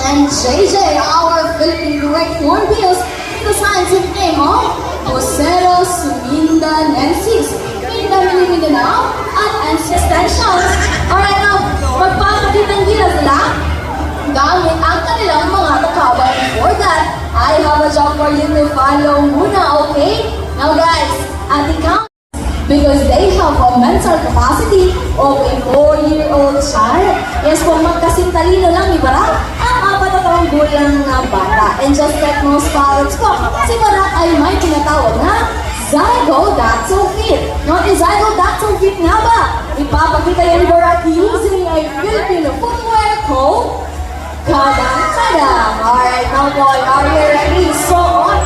And JJ, our Philippine great hornbills, with the scientific name of Vocero Suminda Nensis, Mindanao, Mindanao, at Ancestors. Alright, now, magpapakitang gilas nila gamit ang kanilang mga kakabay. Before that, I have a job for you to follow muna, okay? Now guys, at the count, because they have a mental capacity of a 4-year-old child. Yes po, magkasing talino lang, di ba? Ang 4 na taong gulang na bata. And just like most parents ko, si Barak ay may tinatawag na Zygodactyl. No, yung Zygodactyl nga ba? Ipapakita yan ni Barak using a Filipino footwear called Kadang-kadang. Alright, now boy, are you ready? So on.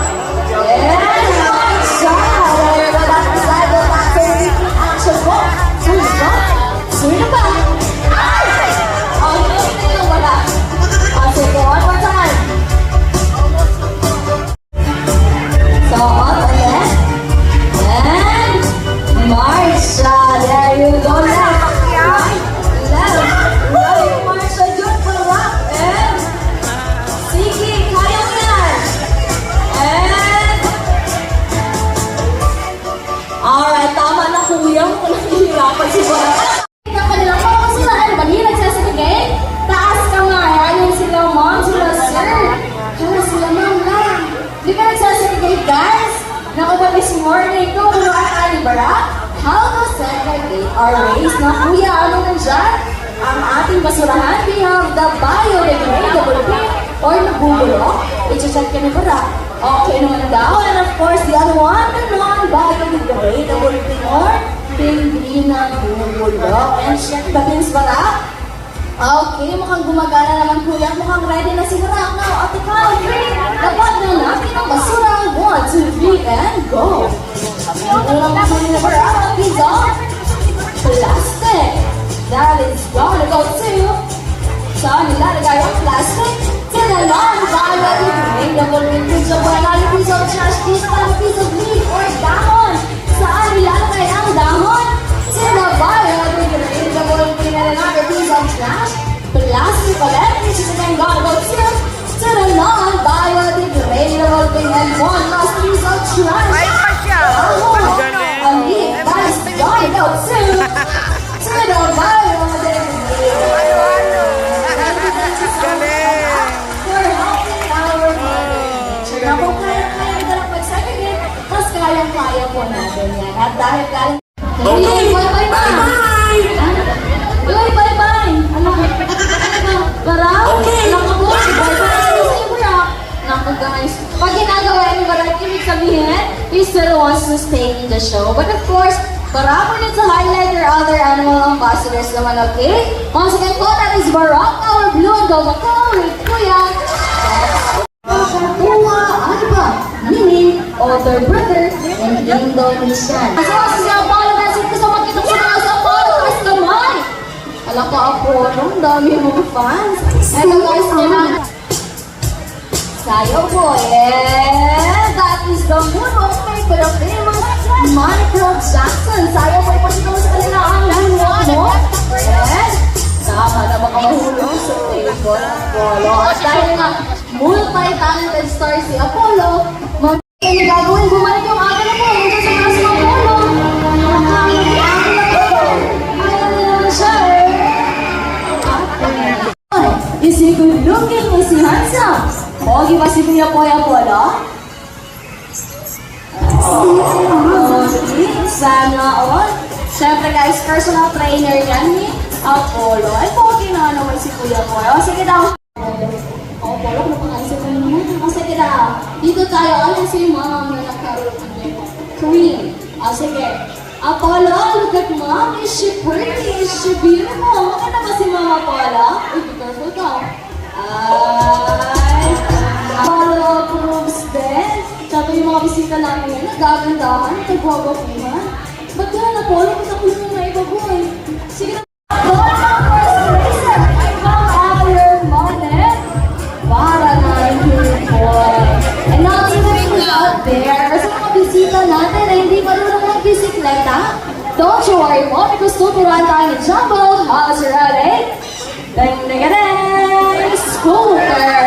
Yes, good job. That's the Zygodactyl action po. Sino ba? Okay, sino wala? Sige, one more time. So, up again. And Marsha, there you go. Left, right, Marsha, good for rock. And sige, kaya mo yan. And alright, tama na kuya mo kung nahihirapan si Barak. Ikaw kanilang mga sila, ano ba? Hindi nagsasabigay? Taas ka nga, yan sila mom, sila sir. Kaya sila mom lang. Di ka nagsasabigay, guys? Naku ba this morning, kung ano ang ani Barak? How to segregate our race na kuya, ano nandyan? Ang ating basurahan, we have the biodegradable bin or nabubulok. I-check ka ni Barak. Okay naman daw. And of course, the other one, the non-biodegradable bin or hindi nabubulok. And check the bins, Barak. Okay, mukhang gumagana naman kuya. Mukhang ready na si Barak. Now, at the count of 3, dapat na natin ang basura. 1, 2, 3, and go. Unang basura na Barak, ang pizza. Plastic. That is gonna go to. Saan nilalagay ang plastic? Sila non-biodegradable piece of banana, piece of trash, piece of leaf, or dahon. Saan nilalagay ang dahon? Sila biodegradable another piece of trash. Plastic ulit, which is again gonna go to the non-biodegradable bin and one last piece of trash. A leaf, that is gonna go to the biodegradable. For helping our nature. Na kung kaya-kaya na lang mag-segregate, mas kaya-kaya po natin yan. At dahil galing... Bye-bye! Uy, bye-bye! Ano ba? Barak? Okay! Naku po, bye-bye! Sa'yo, Barak! Naku guys, pag ginagawa ni Barak, ibig sabihin, he still wants to stay in the show. But of course, Barak wanted to highlight your other animal ambassadors naman, okay? Once again po, that is Barak, our blue and gold with Kuya. Kakakuha, ano ba? Meaning, older brother in Indonesian. So, siya Apollo, nasin ko sa makitong sila sa Apollo, kasi naman! Alam ko, Apollo, dami mga fans. Eto guys, naman. Sayo po, that is the moonwalk made by the famous Michael Jackson. Sayo po, ipasito sa kanila ang moonwalk mo. Yes! Tama na baka mahulog sa table, Apollo. At dahil nga, multi-talented star si Apollo, kaya gagawin, bumalik yung aga na po. Ito sa mga si Apollo. Is he good looking? Is he handsome? Pogi ba si Kuya Apollo? Sana all. Siyempre guys, personal trainer yan ni Apollo. Ay, pogi na naman si Kuya Apollo. Sige daw. Apollo, kung napangaisip ka naman. Sige daw. Dito tayo. Alam si mom na nagkaroon ng Korean. Sige. Apollo, look at mom. Is she pretty? Is she beautiful? Maganda ba si Mama Apollo? Uy, be careful ka. Ay, Apollo approves din. Sabi yung mga bisita namin yan, nagagandahan, nagwawapuhan. Ba't yan, Apollo? Ba't ako yung naibagoy? Sige na. Apollo, first racer. Come after Monet. Para na yung boy. And now, to the people out there, sa mga bisita natin na hindi marunong mag-bisikleta, don't you worry po, because tuturuan tayo ni Jumbo. How's your ready? Ding-ding-ding! Scooter!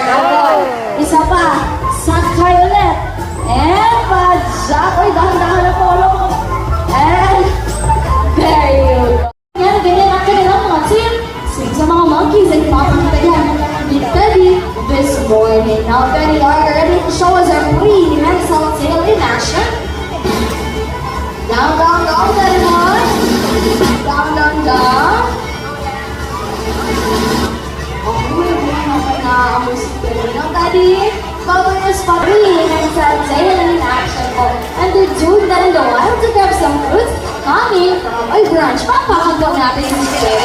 Okay, now Betty, are you ready to show us our prehensile tail in action? Down, down, down, Betty boy. Down, down, down. Okay, okay na ang music Betty. Now, Daddy, cover us pa prehensile tail in action po. And they're doing that in the wild to grab some fruits coming from a branch. Papakan po natin yung Betty.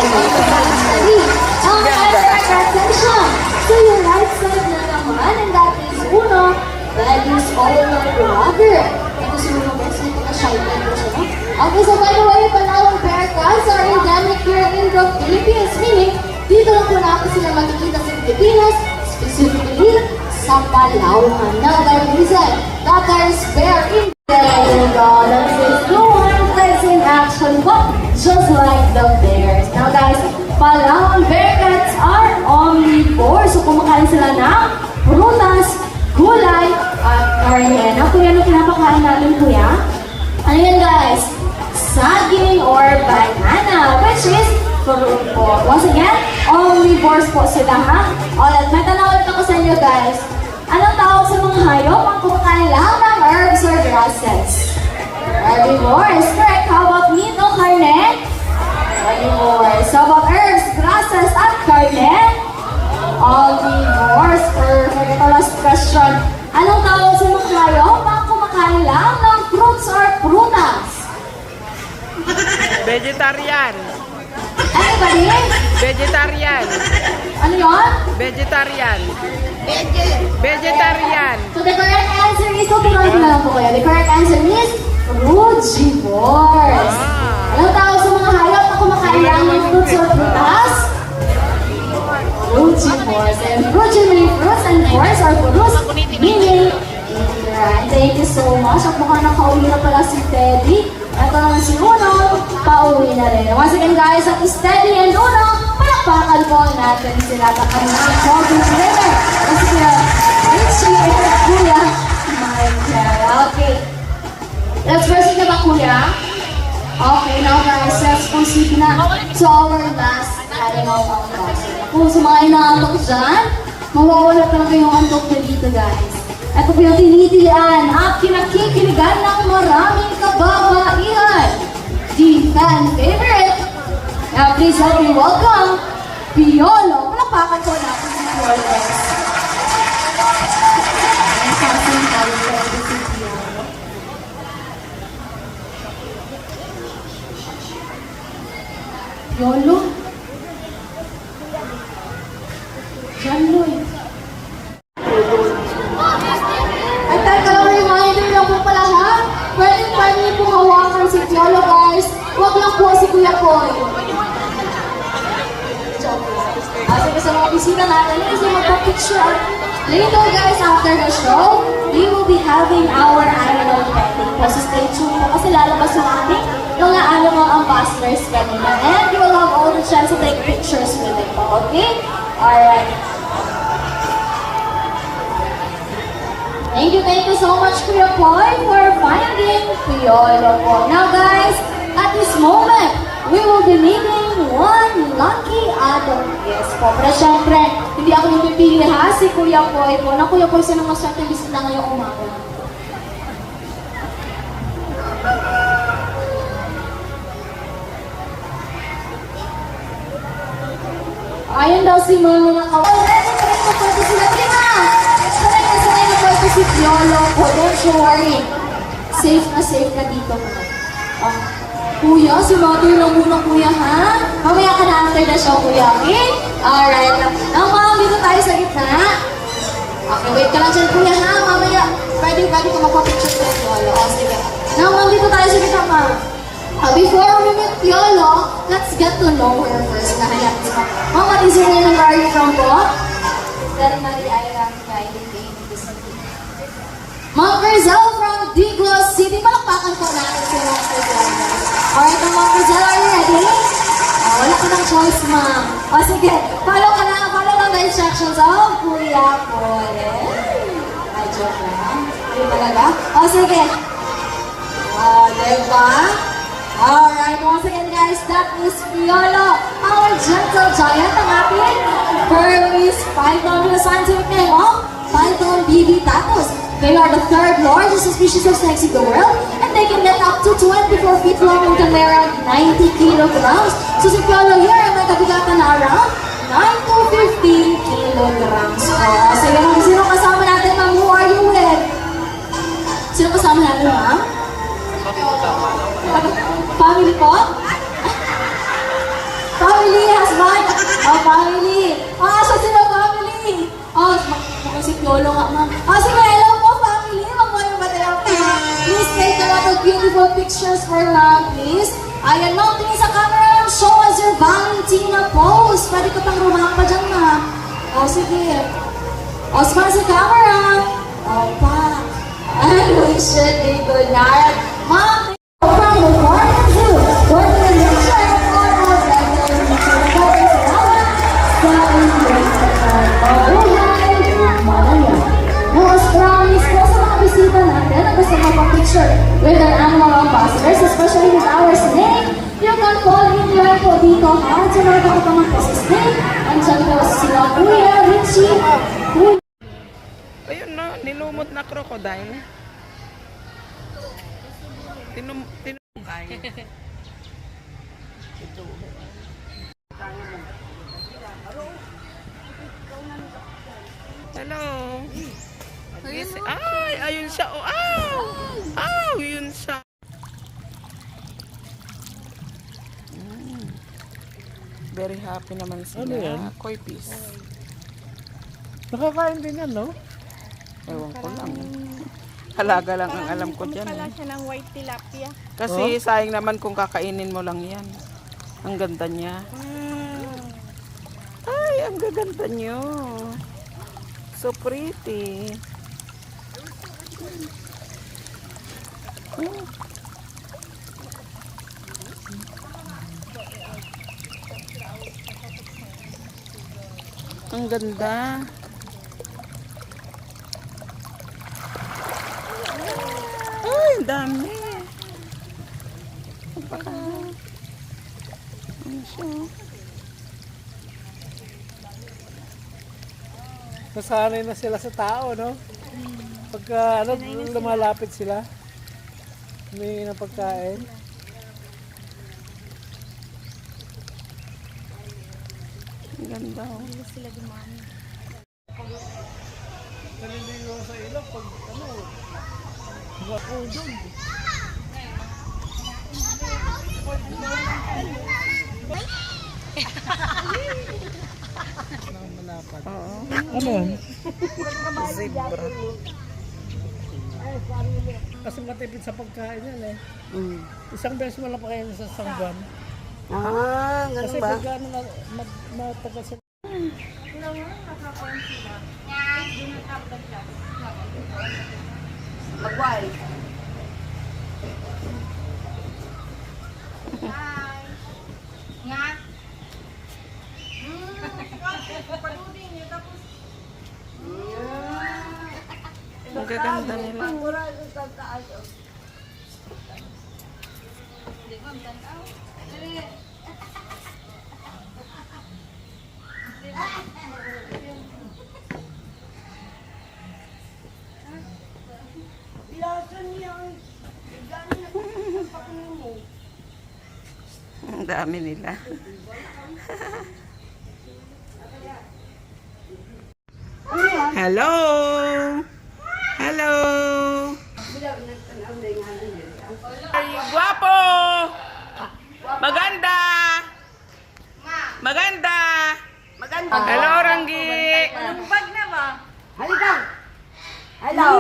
Attention! So your right side na naman, and that is Uno. That is all your brother. Ito si Uno, guys. Ito na shy time ko siya, no? Okay, so by the way, Palawang Bearcats are endemic here in the Philippines. Meaning, dito lang po natin sila makikita sa Pilipinas, specifically sa Palawan. Now, the reason that there is bear in there, that is no one plays in action, but just like the bears. Now, guys, Palawan Bearcats are omnivores. So, kumakain sila ng prutas, gulay, at karne. Now, kuya, ano pinapakain natin, kuya? Ano yan, guys? Saging or banana, which is fruit po. Once again, omnivores po sila, ha? Alright, may tanong ulit ako sa inyo, guys. Anong tawag sa mga hayop ang kumakain lang ng herbs or grasses? Herbivores. Correct. How about meat o karne? Omnivores. How about herbs, grasses, at karne? Omnivores. Perfect. Ito last question. Anong tawag sa mga hayop ang kumakain lang ng fruits or prutas? Vegetarian. Anybody? Vegetarian. Ano yun? Vegetarian. Vegetarian. So the correct answer is, tuturuan ko na lang po kayo. The correct answer is frugivores. Anong tawag sa mga hayop na kumakain lang ng fruits or prutas? Frugivores. And frugivore fruits and force are fruits, meaning right. Thank you so much. At mukhang nakauwi na pala si Teddy. Ito naman si Uno, pauwi na rin. Once again guys, at Teddy and Uno, palakpakan po natin sila sa kanilang shopping together. Kasi sila, Richie at Kuya Michael. Okay. Let's proceed na ba, Kuya? Okay, now guys, let's proceed na to our last animal unboxing. Kung sa mga inaantok dyan, mawawala talaga yung antok na dito, guys. Ito po yung tinitilian at kinakikiligan ng maraming kababaihan. The fan favorite. Now please help me welcome Piolo. Palakpakan po natin si Piolo. Piolo? Jalo eh. At teka lang, reminder lang po pala ha, pwede niyo pong hawakan si Piolo guys, huwag lang po si Kuya Koy. Sige sa mga bisita natin, kasi magpa-picture. Later guys, after the show, we will be having our animal petting po. So stay tuned po kasi lalabas yung ating mga animal ambassadors kanina. And you will have all the chance to take pictures with it po, okay? Alright. Thank you so much, Kuya Koy, for finding Piolo po. Now guys, at this moment, we will be meeting one lucky adult guest po. Pero syempre, hindi ako yung pipili ha, si Kuya Koy po. Na Kuya Koy, saan ang maswerte bisita ngayong umaga? Ayun daw si mga kawalan. Sanay na pwede sila. Sanay na pwede si Piolo po. Don't you worry. Safe na dito. Kuya, si Mother lang muna kuya ha. Mamaya ka na after the show kuya, okay? Alright. Now ma'am, dito tayo sa gitna. Okay, wait ka lang dyan kuya ha. Mamaya, pwede ka magpapicture ko Piolo. O, sige. Now ma'am, dito tayo sa gitna ma'am. Before we meet Piolo, let's get to know her first. Nahanap ko. Ma'am, what is your name and where are you from po? Del Marie Ira, Friday, Ma'am Grizel from Diglos City. Palakpakan po natin si Ma'am Grizel. Alright, Ma'am Grizel, are you ready? Wala ka ng choice, ma'am. O sige, follow lang the instructions of Kuya Koy. Ay, joke lang. Hindi talaga. O sige. Diba? Alright, once again guys, that is Piolo, our gentle giant, ang ating Burmese 5 on the scientific name of They are the third largest species of snakes in the world, and they can get up to 24 feet long and can weigh around 90 kilograms. So si Piolo here ay may kabigatan na around 9 to 15 kilograms. So yun, sino kasama natin, ma'am? Who are you with? Sino kasama natin, ma'am? Family po? Family, husband? Oh, family. So sino family? Oh, mukhang si Piolo nga, ma'am. Sige, hello po, family. Magmano ba tayo? Please take a lot of beautiful pictures for ma'am, please. Ayan, ma'am, tingin sa camera, ma'am. Show us your Valentina pose. Pwede ka pang rumang pa dyan, ma'am. Sige. Smile sa camera. Pa. And we should be good night. Ma'am, from the Morning Zoo, what the nature of all of that Most promise po sa mga bisita natin na gusto magpa-picture with our animal ambassadors, especially with our snake. You can call in line po dito ha. Sa mga kapatang po sa snake. Andiyan po sila Kuya, Richie, Kuya. Ayun no, nilumot na crocodile. Hello. Ay, ayun siya. Oh, yun siya. Very happy naman sila. Ano yan? Koi fish. Nakakain din yan, no? Ewan ko lang. Halaga lang ang alam ko dyan. Pala siya ng white tilapia. Kasi sayang naman kung kakainin mo lang yan. Ang ganda niya. Ay, ang gaganda niyo. So pretty. Ang ganda. Ay, ang dami. Ano siya? Nasanay na sila sa tao, no? Pagka lumalapit sila, may ng pagkain. Ang ganda. Hindi sila dumami. Naliligo sa ilog pag wako doon. Oo. Ano yan? Zebra. Kasi matipid sa pagkain yan eh. Mm. Isang beses mo lang pakain sa isang buwan. Ganun Kasi ba? pagka matagal sa... Magway. Ang gaganda nila. Ang dami nila. Hello! Hello! Ay, guwapo! Maganda! Maganda! Maganda! Hello, Ranggi! Halika! Hello!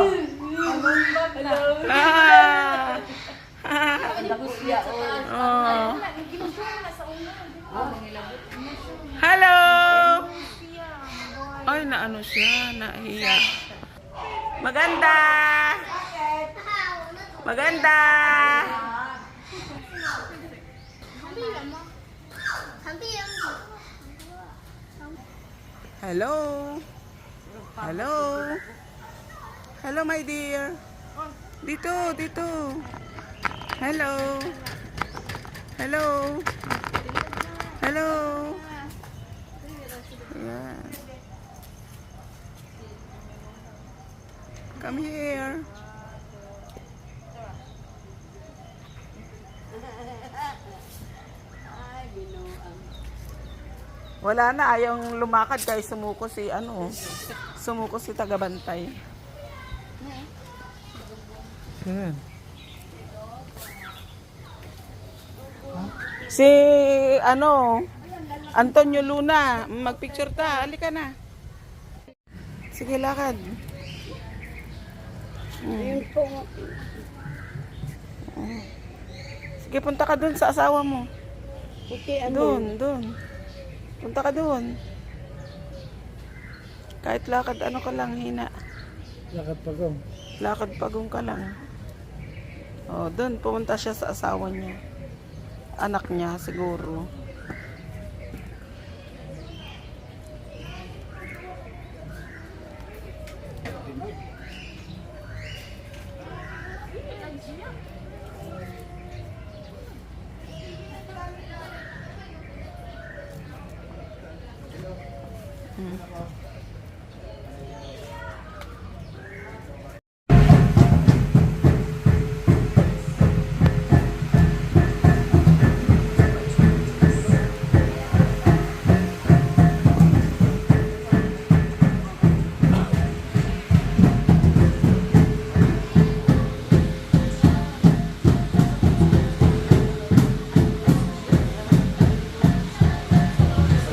Ah! Oh. Hello! Ay, naano siya, nahiya. Maganda! Maganda! Hello! Hello! Hello, my dear! Dito, dito! Hello! Hello! Hello! Ayan. Come here. Wala na, ayaw lumakad kaya sumuko si sumuko si tagabantay. Sino yan? Si Antonio Luna, magpicture ta, halika na. Sige, lakad. Sige, punta ka dun sa asawa mo. Dun. Punta ka dun. Kahit lakad, ano ka lang, hina. Lakad pagong. Lakad pagong ka lang. Oh, dun, pumunta siya sa asawa niya. Anak niya, siguro.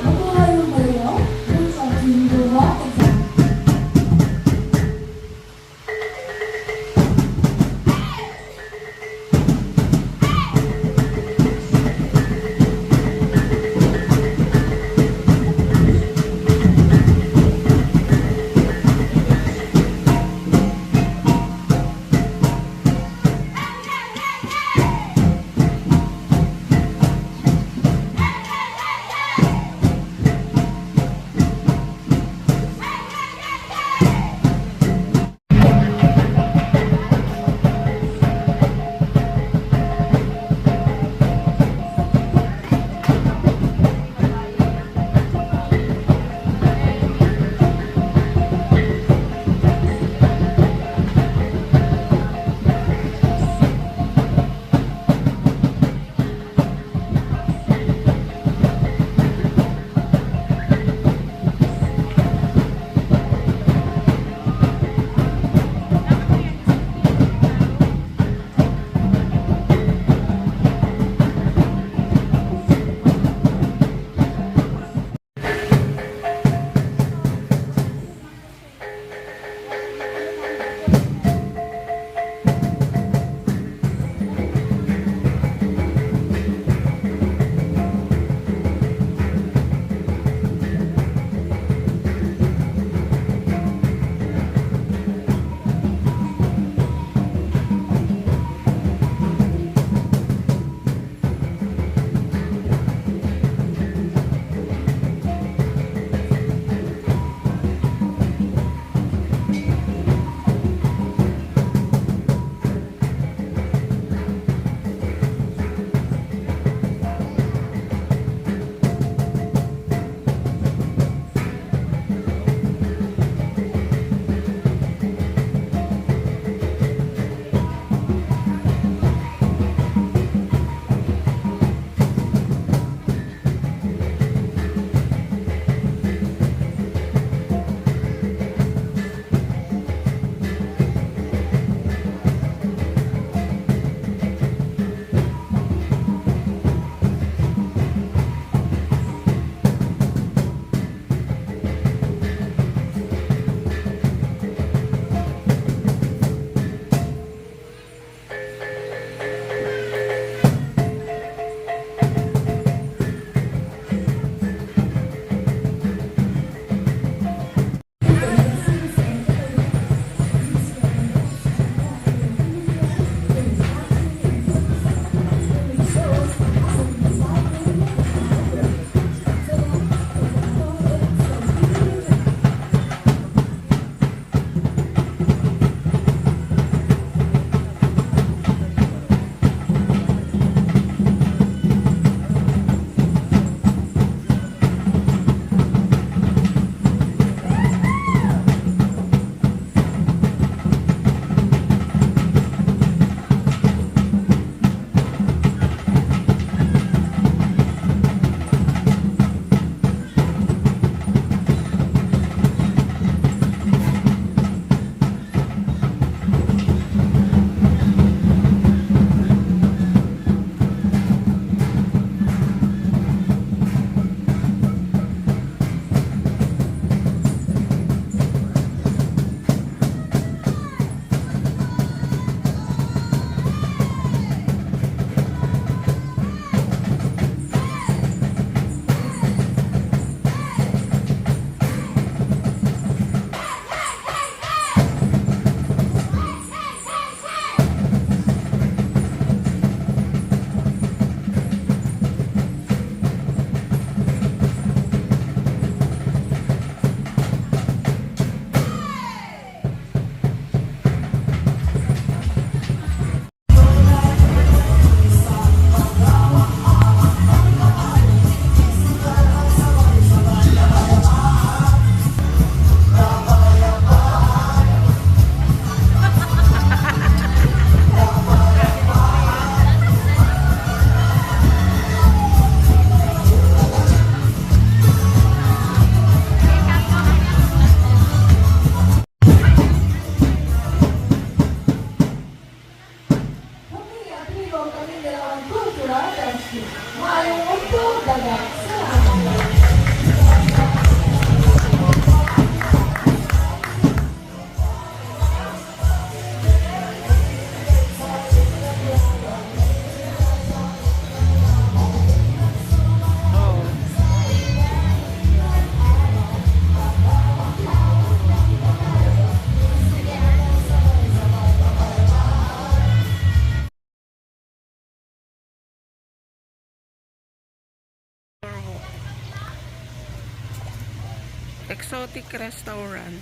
Mabuhay ang bayaw, kung sa tingin Exotic restaurant.